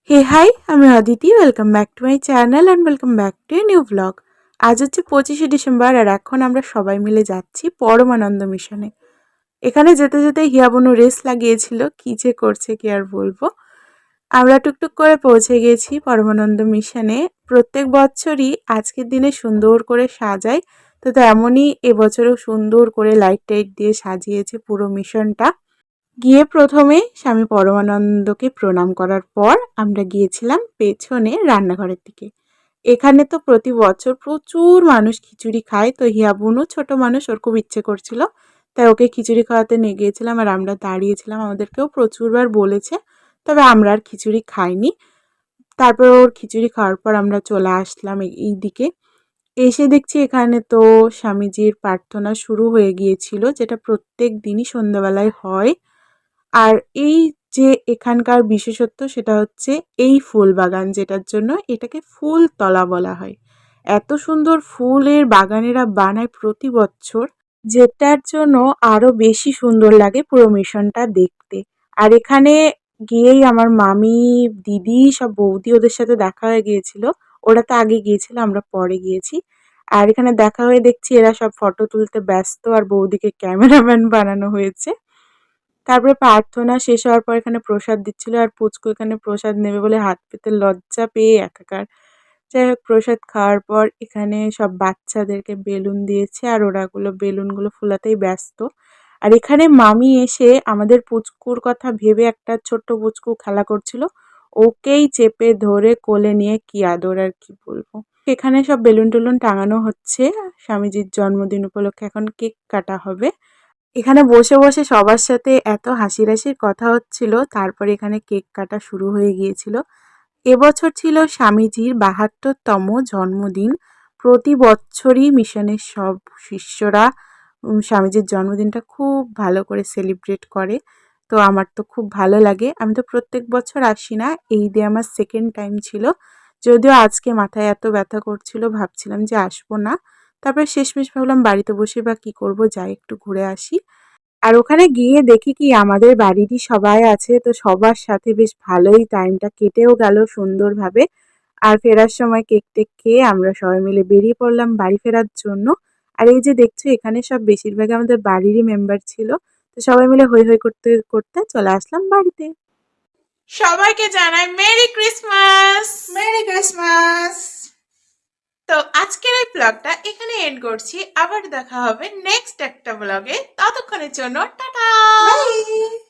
হে high, আমি Aditi. Welcome back to my channel and welcome back to a new blog. আজ হচ্ছে 25শে December আর এখন আমরা সবাই মিলে যাচ্ছি পরমানন্দ মিশনে। এখানে যেতে যেতে হিয়াবনু রেস লাগিয়েছিল, কী যে করছে কি আর বলবো। আমরা টুকটুক করে পৌঁছে গেছি পরমানন্দ মিশনে। প্রত্যেক বছরই আজকের দিনে সুন্দর করে সাজায়, তো তেমনই এবছরও সুন্দর করে লাইট টাইট দিয়ে সাজিয়েছে পুরো মিশনটা। গিয়ে প্রথমে স্বামী পরমানন্দকে প্রণাম করার পর আমরা গিয়েছিলাম পেছনে রান্নাঘরের দিকে। এখানে তো প্রতি বছর প্রচুর মানুষ খিচুড়ি খায়, তো হিয়াবুনও ছোট মানুষ, ওর খুব ইচ্ছে করছিল, তাই ওকে খিচুড়ি খাওয়াতে নিয়ে গিয়েছিলাম আর আমরা দাঁড়িয়েছিলাম। আমাদেরকেও প্রচুরবার বলেছে, তবে আমরা আর খিচুড়ি খাইনি। তারপর ওর খিচুড়ি খাওয়ার পর আমরা চলে আসলাম এই দিকে। এসে দেখছি এখানে তো স্বামীজির প্রার্থনা শুরু হয়ে গিয়েছিল, যেটা প্রত্যেক দিনই সন্ধ্যাবেলায় হয়। আর এই যে এখানকার বিশেষত্ব সেটা হচ্ছে এই ফুল বাগান, যেটার জন্য এটাকে ফুলতলা বলা হয়। এত সুন্দর ফুলের বাগানেরা বানায় প্রতি বছর, যেটার জন্য আরো বেশি সুন্দর লাগে পুরো মিশনটা দেখতে। আর এখানে গিয়েই আমার মামি, দিদি, সব বৌদি ওদের সাথে দেখা হয়ে গিয়েছিল। ওরা তো আগে গিয়েছিল, আমরা পরে গিয়েছি। আর এখানে দেখা হয়ে দেখছি এরা সব ফটো তুলতে ব্যস্ত আর বৌদিকে ক্যামেরাম্যান বানানো হয়েছে। তারপরে প্রার্থনা শেষ হওয়ার পর এখানে প্রসাদ দিচ্ছিল আর পুচকু এখানে প্রসাদ নেবে বলে হাত পেতে লজ্জা পেয়ে একাকার। যাই হোক, প্রসাদ খাওয়ার পর এখানে সব বাচ্চাদেরকে বেলুন দিয়েছে আর ওরাগুলো বেলুনগুলো ফুলাতেই ব্যস্ত। আর এখানে মামি এসে আমাদের পুচকুর কথা ভেবে, একটা ছোট্ট পুচকু খেলা করছিল, ওকেই চেপে ধরে কোলে নিয়ে কি আদর আর কি বলবো। এখানে সব বেলুন টেলুন টাঙানো হচ্ছে। স্বামীজির জন্মদিন উপলক্ষে এখন কেক কাটা হবে। এখানে বসে বসে সবার সাথে এত হাসির কথা হচ্ছিল, তারপরে এখানে কেক কাটা শুরু হয়ে গিয়েছিল। এবছর ছিল স্বামীজির ৭২তম জন্মদিন। প্রতি বছরই মিশনের সব শিষ্যরা স্বামীজির জন্মদিনটা খুব ভালো করে সেলিব্রেট করে। তো আমার তো খুব ভালো লাগে। আমি তো প্রত্যেক বছর আসি না, এই দিয়ে আমার সেকেন্ড টাইম ছিল। যদিও আজকে মাথায় এত ব্যথা করছিল, ভাবছিলাম যে আসবো না। তারপরে শেষমেশ ভাবলাম বাড়িতে বসে বা কী করবো, যাই একটু ঘুরে আসি। আর ওখানে গিয়ে দেখি কি আমাদের বাড়িরই সবাই আছে, তো সবার সাথে বেশ ভালোই টাইমটা কেটেও গেল সুন্দরভাবে। আর ফেরার সময় কেক টেক খেয়ে আমরা সবাই মিলে বেরিয়ে পড়লাম বাড়ি ফেরার জন্য। আর এই যে দেখছো এখানে সব বেশিরভাগই আমাদের বাড়িরই মেম্বার ছিল, তো সবাই মিলে হই হই করতে করতে চলে আসলাম বাড়িতে। সবাইকে জানাই মেরি ক্রিসমাস। Merry Christmas. তো আজকের এই ব্লগটা এখানে এন্ড করছি, আবার দেখা হবে নেক্সট একটা ব্লগে। ততক্ষণের জন্য টাটা। বাই।